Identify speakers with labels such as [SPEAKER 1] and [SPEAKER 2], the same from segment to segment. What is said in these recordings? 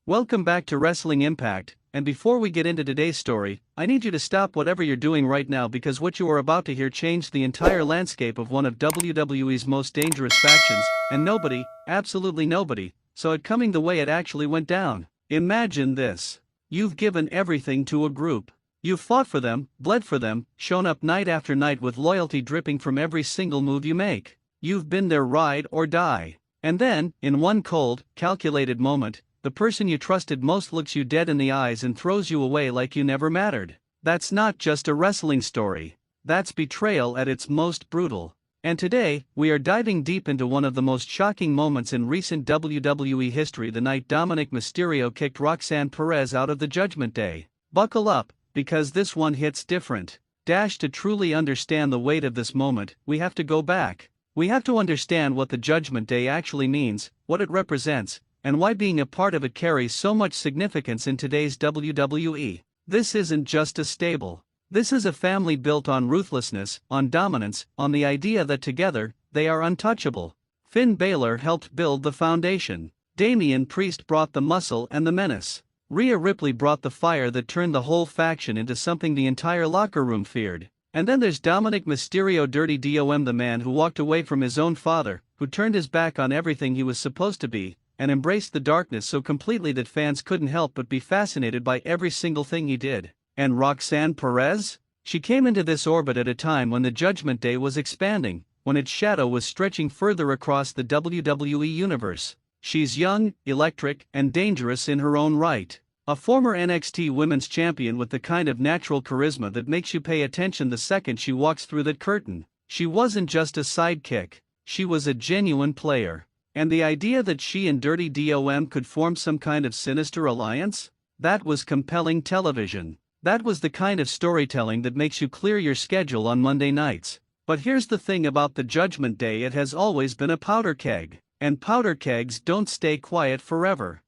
[SPEAKER 1] Welcome back to Wrestling Impact, and before we get into today's story, I need you to stop whatever you're doing right now because what you are about to hear changed the entire landscape of one of WWE's most dangerous factions, and nobody, absolutely nobody, saw it coming the way it actually went down. Imagine this. You've given everything to a group. You've fought for them, bled for them, shown up night after night with loyalty dripping from every single move you make. You've been their ride or die. And then, in one cold, calculated moment, the person you trusted most looks you dead in the eyes and throws you away like you never mattered. That's not just a wrestling story. That's betrayal at its most brutal. And today, we are diving deep into one of the most shocking moments in recent WWE history, the night Dominik Mysterio kicked Roxanne Perez out of the Judgment Day. Buckle up, because this one hits different. To truly understand the weight of this moment, we have to go back. We have to understand what the Judgment Day actually means, what it represents, and why being a part of it carries so much significance in today's WWE. This isn't just a stable. This is a family built on ruthlessness, on dominance, on the idea that together, they are untouchable. Finn Balor helped build the foundation. Damian Priest brought the muscle and the menace. Rhea Ripley brought the fire that turned the whole faction into something the entire locker room feared. And then there's Dominik Mysterio, Dirty Dom, the man who walked away from his own father, who turned his back on everything he was supposed to be, and embraced the darkness so completely that fans couldn't help but be fascinated by every single thing he did. And Roxanne Perez? She came into this orbit at a time when the Judgment Day was expanding, when its shadow was stretching further across the WWE universe. She's young, electric, and dangerous in her own right. A former NXT Women's Champion with the kind of natural charisma that makes you pay attention the second she walks through that curtain. She wasn't just a sidekick, she was a genuine player. And the idea that she and Dirty Dom could form some kind of sinister alliance? That was compelling television. That was the kind of storytelling that makes you clear your schedule on Monday nights. But here's the thing about the Judgment Day: it has always been a powder keg. And powder kegs don't stay quiet forever.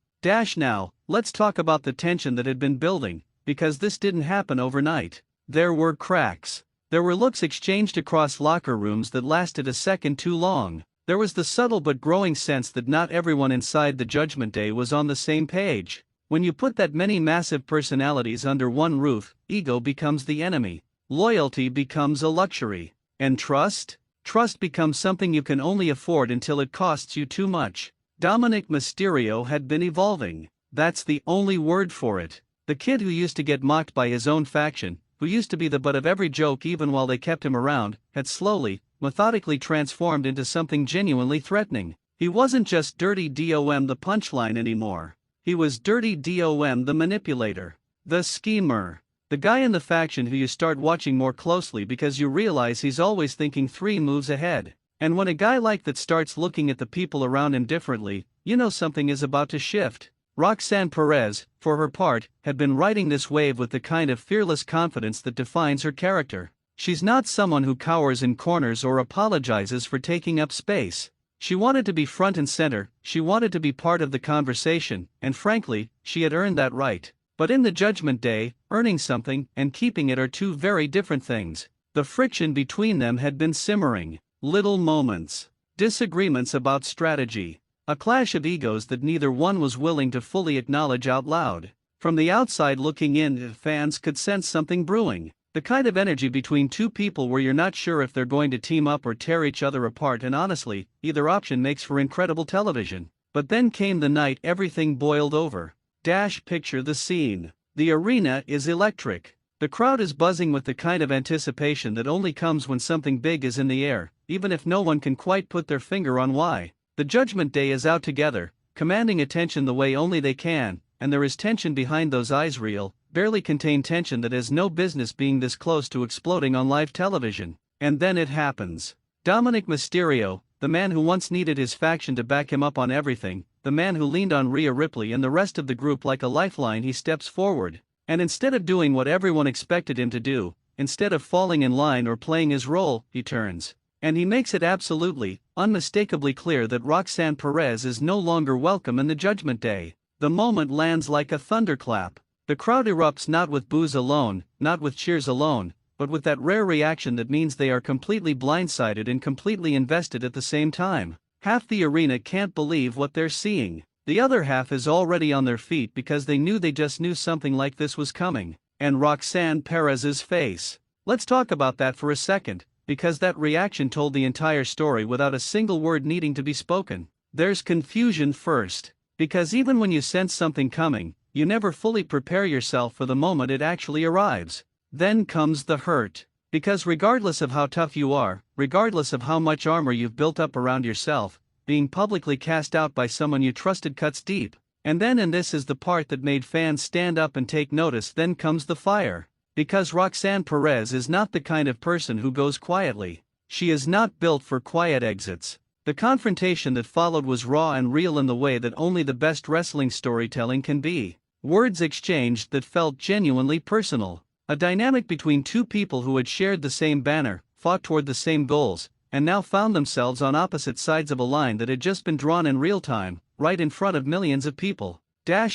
[SPEAKER 1] Now, let's talk about the tension that had been building, because this didn't happen overnight. There were cracks. There were looks exchanged across locker rooms that lasted a second too long. There was the subtle but growing sense that not everyone inside the Judgment Day was on the same page. When you put that many massive personalities under one roof, ego becomes the enemy. Loyalty becomes a luxury. And trust? Trust becomes something you can only afford until it costs you too much. Dominik Mysterio had been evolving. That's the only word for it. The kid who used to get mocked by his own faction, who used to be the butt of every joke even while they kept him around, had slowly, methodically transformed into something genuinely threatening. He wasn't just Dirty Dom the punchline anymore. He was Dirty Dom the manipulator, the schemer, the guy in the faction who you start watching more closely because you realize he's always thinking 3 moves ahead. And when a guy like that starts looking at the people around him differently, you know something is about to shift. Roxanne Perez, for her part, had been riding this wave with the kind of fearless confidence that defines her character. She's not someone who cowers in corners or apologizes for taking up space. She wanted to be front and center, she wanted to be part of the conversation, and frankly, she had earned that right. But in the Judgment Day, earning something and keeping it are two very different things. The friction between them had been simmering. Little moments. Disagreements about strategy. A clash of egos that neither one was willing to fully acknowledge out loud. From the outside looking in, fans could sense something brewing. The kind of energy between two people where you're not sure if they're going to team up or tear each other apart, and honestly, either option makes for incredible television. But then came the night everything boiled over. Picture the scene. The arena is electric. The crowd is buzzing with the kind of anticipation that only comes when something big is in the air, even if no one can quite put their finger on why. The Judgment Day is out together, commanding attention the way only they can, and there is tension behind those eyes, real, barely contained tension that has no business being this close to exploding on live television. And then it happens. Dominik Mysterio, the man who once needed his faction to back him up on everything, the man who leaned on Rhea Ripley and the rest of the group like a lifeline, he steps forward. And instead of doing what everyone expected him to do, instead of falling in line or playing his role, he turns. And he makes it absolutely, unmistakably clear that Roxanne Perez is no longer welcome in the Judgment Day. The moment lands like a thunderclap. The crowd erupts not with boos alone, not with cheers alone, but with that rare reaction that means they are completely blindsided and completely invested at the same time. Half the arena can't believe what they're seeing. The other half is already on their feet because they just knew something like this was coming. And Roxanne Perez's face. Let's talk about that for a second, because that reaction told the entire story without a single word needing to be spoken. There's confusion first, because even when you sense something coming, you never fully prepare yourself for the moment it actually arrives. Then comes the hurt, because regardless of how tough you are, regardless of how much armor you've built up around yourself, being publicly cast out by someone you trusted cuts deep. And this is the part that made fans stand up and take notice, then comes the fire. Because Roxanne Perez is not the kind of person who goes quietly. She is not built for quiet exits. The confrontation that followed was raw and real in the way that only the best wrestling storytelling can be. Words exchanged that felt genuinely personal. A dynamic between two people who had shared the same banner, fought toward the same goals, and now found themselves on opposite sides of a line that had just been drawn in real time, right in front of millions of people.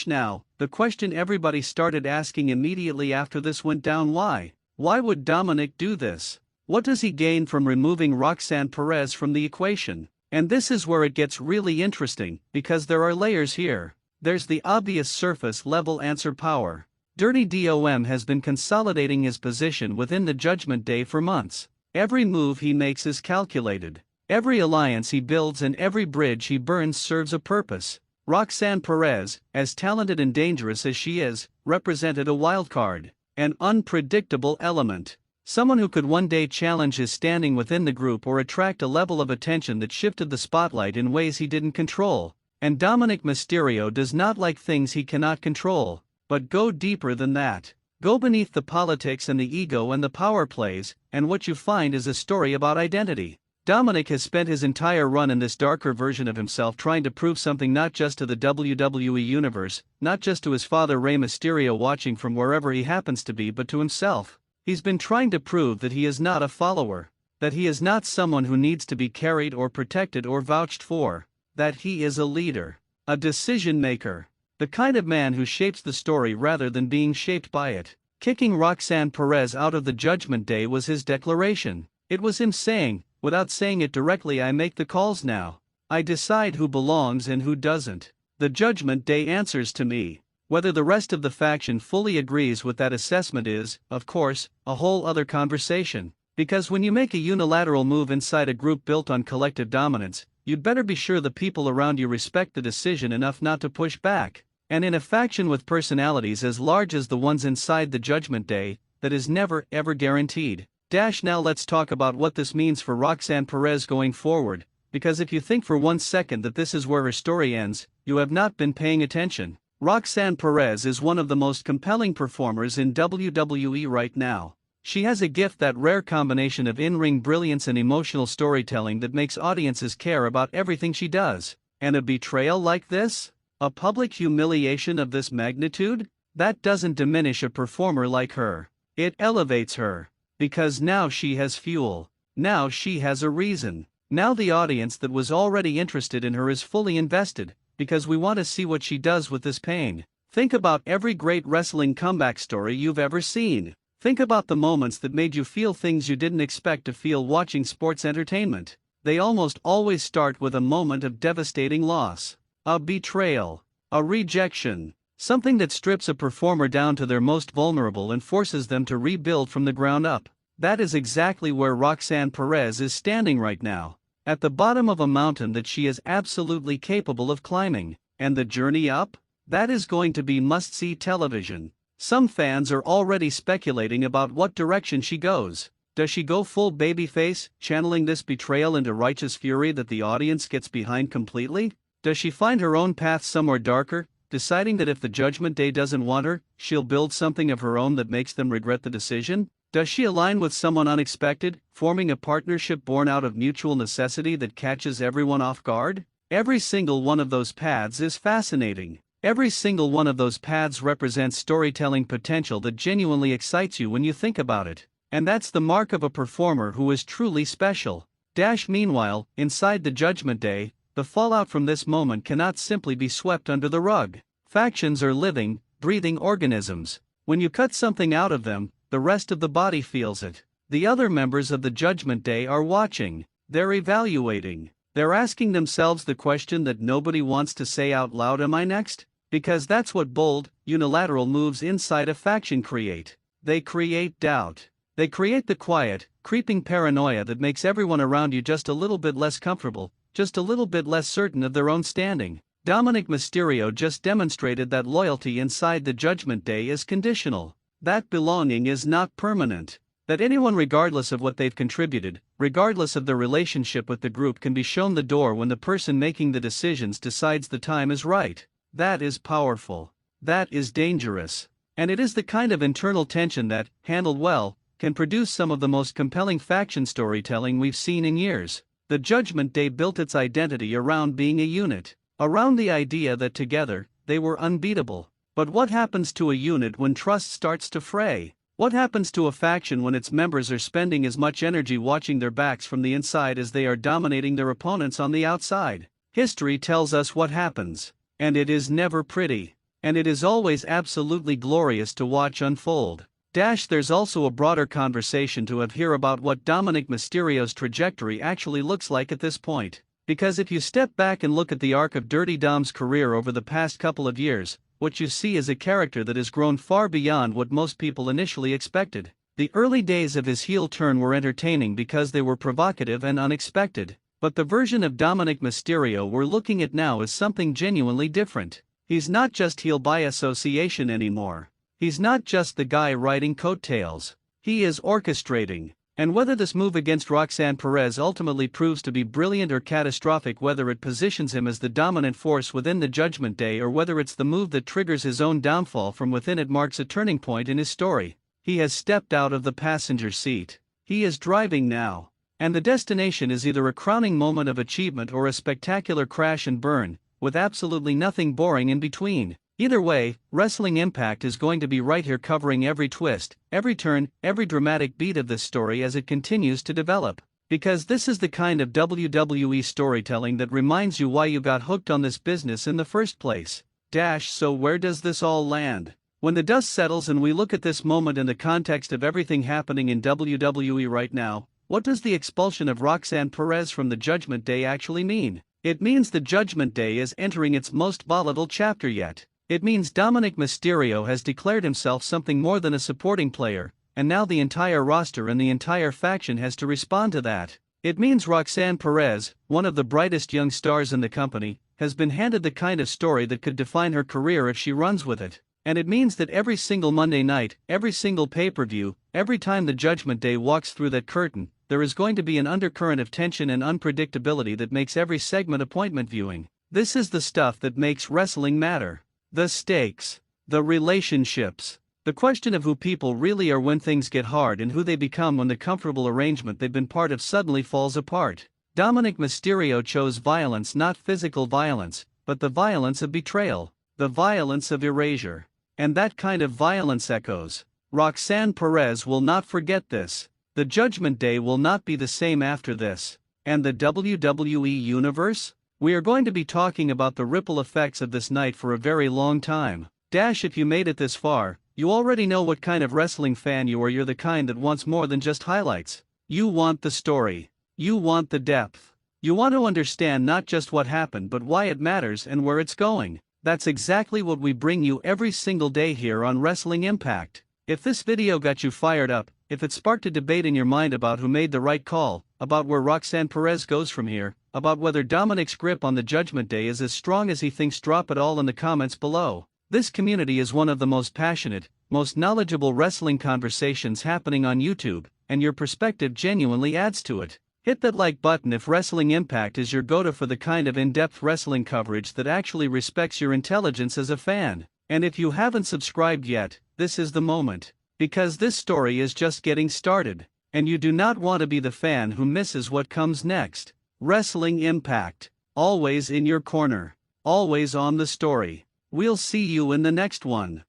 [SPEAKER 1] Now, the question everybody started asking immediately after this went down: why? Why would Dominic do this? What does he gain from removing Roxanne Perez from the equation? And this is where it gets really interesting, because there are layers here. There's the obvious surface level answer: power. Dirty Dom has been consolidating his position within the Judgment Day for months. Every move he makes is calculated. Every alliance he builds and every bridge he burns serves a purpose. Roxanne Perez, as talented and dangerous as she is, represented a wildcard, an unpredictable element. Someone who could one day challenge his standing within the group or attract a level of attention that shifted the spotlight in ways he didn't control. And Dominik Mysterio does not like things he cannot control, but go deeper than that. Go beneath the politics and the ego and the power plays, and what you find is a story about identity. Dominic has spent his entire run in this darker version of himself trying to prove something not just to the WWE Universe, not just to his father Rey Mysterio watching from wherever he happens to be, but to himself. He's been trying to prove that he is not a follower, that he is not someone who needs to be carried or protected or vouched for, that he is a leader, a decision maker, the kind of man who shapes the story rather than being shaped by it. Kicking Roxanne Perez out of the Judgment Day was his declaration. It was him saying, without saying it directly, I make the calls now. I decide who belongs and who doesn't. The Judgment Day answers to me. Whether the rest of the faction fully agrees with that assessment is, of course, a whole other conversation. Because when you make a unilateral move inside a group built on collective dominance, you'd better be sure the people around you respect the decision enough not to push back. And in a faction with personalities as large as the ones inside the Judgment Day, that is never ever guaranteed. Now let's talk about what this means for Roxanne Perez going forward, because if you think for 1 second that this is where her story ends, you have not been paying attention. Roxanne Perez is one of the most compelling performers in WWE right now. She has a gift, that rare combination of in-ring brilliance and emotional storytelling that makes audiences care about everything she does. And a betrayal like this? A public humiliation of this magnitude? That doesn't diminish a performer like her. It elevates her. Because now she has fuel. Now she has a reason. Now the audience that was already interested in her is fully invested, because we want to see what she does with this pain. Think about every great wrestling comeback story you've ever seen. Think about the moments that made you feel things you didn't expect to feel watching sports entertainment. They almost always start with a moment of devastating loss. A betrayal. A rejection. Something that strips a performer down to their most vulnerable and forces them to rebuild from the ground up. That is exactly where Roxanne Perez is standing right now. At the bottom of a mountain that she is absolutely capable of climbing. And the journey up? That is going to be must-see television. Some fans are already speculating about what direction she goes. Does she go full babyface, channeling this betrayal into righteous fury that the audience gets behind completely? Does she find her own path somewhere darker, deciding that if the Judgment Day doesn't want her, she'll build something of her own that makes them regret the decision? Does she align with someone unexpected, forming a partnership born out of mutual necessity that catches everyone off guard? Every single one of those paths is fascinating. Every single one of those paths represents storytelling potential that genuinely excites you when you think about it. And that's the mark of a performer who is truly special. Meanwhile, inside the Judgment Day, the fallout from this moment cannot simply be swept under the rug. Factions are living, breathing organisms. When you cut something out of them, the rest of the body feels it. The other members of the Judgment Day are watching. They're evaluating. They're asking themselves the question that nobody wants to say out loud: am I next? Because that's what bold, unilateral moves inside a faction create. They create doubt. They create the quiet, creeping paranoia that makes everyone around you just a little bit less comfortable, just a little bit less certain of their own standing. Dominik Mysterio just demonstrated that loyalty inside the Judgment Day is conditional. That belonging is not permanent. That anyone, regardless of what they've contributed, regardless of their relationship with the group, can be shown the door when the person making the decisions decides the time is right. That is powerful. That is dangerous. And it is the kind of internal tension that, handled well, can produce some of the most compelling faction storytelling we've seen in years. The Judgment Day built its identity around being a unit, around the idea that together, they were unbeatable. But what happens to a unit when trust starts to fray? What happens to a faction when its members are spending as much energy watching their backs from the inside as they are dominating their opponents on the outside? History tells us what happens. And it is never pretty. And it is always absolutely glorious to watch unfold. There's also a broader conversation to have here about what Dominik Mysterio's trajectory actually looks like at this point. Because if you step back and look at the arc of Dirty Dom's career over the past couple of years, what you see is a character that has grown far beyond what most people initially expected. The early days of his heel turn were entertaining because they were provocative and unexpected. But the version of Dominik Mysterio we're looking at now is something genuinely different. He's not just heel by association anymore. He's not just the guy riding coattails. He is orchestrating. And whether this move against Roxanne Perez ultimately proves to be brilliant or catastrophic, whether it positions him as the dominant force within the Judgment Day or whether it's the move that triggers his own downfall from within, it marks a turning point in his story. He has stepped out of the passenger seat. He is driving now. And the destination is either a crowning moment of achievement or a spectacular crash and burn, with absolutely nothing boring in between. Either way, Wrestling Impact is going to be right here covering every twist, every turn, every dramatic beat of this story as it continues to develop. Because this is the kind of WWE storytelling that reminds you why you got hooked on this business in the first place. So where does this all land? When the dust settles and we look at this moment in the context of everything happening in WWE right now, what does the expulsion of Roxanne Perez from the Judgment Day actually mean? It means the Judgment Day is entering its most volatile chapter yet. It means Dominik Mysterio has declared himself something more than a supporting player, and now the entire roster and the entire faction has to respond to that. It means Roxanne Perez, one of the brightest young stars in the company, has been handed the kind of story that could define her career if she runs with it. And it means that every single Monday night, every single pay-per-view, every time the Judgment Day walks through that curtain, there is going to be an undercurrent of tension and unpredictability that makes every segment appointment viewing. This is the stuff that makes wrestling matter. The stakes, the relationships, the question of who people really are when things get hard and who they become when the comfortable arrangement they've been part of suddenly falls apart. Dominik Mysterio chose violence, not physical violence, but the violence of betrayal, the violence of erasure. And that kind of violence echoes. Roxanne Perez will not forget this. The Judgment Day will not be the same after this. And the WWE Universe? We are going to be talking about the ripple effects of this night for a very long time. If you made it this far, you already know what kind of wrestling fan you are. You're the kind that wants more than just highlights. You want the story. You want the depth. You want to understand not just what happened but why it matters and where it's going. That's exactly what we bring you every single day here on Wrestling Impact. If this video got you fired up, if it sparked a debate in your mind about who made the right call, about where Roxanne Perez goes from here, about whether Dominik's grip on the Judgment Day is as strong as he thinks, drop it all in the comments below. This community is one of the most passionate, most knowledgeable wrestling conversations happening on YouTube, and your perspective genuinely adds to it. Hit that like button if Wrestling Impact is your go-to for the kind of in-depth wrestling coverage that actually respects your intelligence as a fan. And if you haven't subscribed yet, this is the moment. Because this story is just getting started, and you do not want to be the fan who misses what comes next. Wrestling Impact, always in your corner, always on the story. We'll see you in the next one.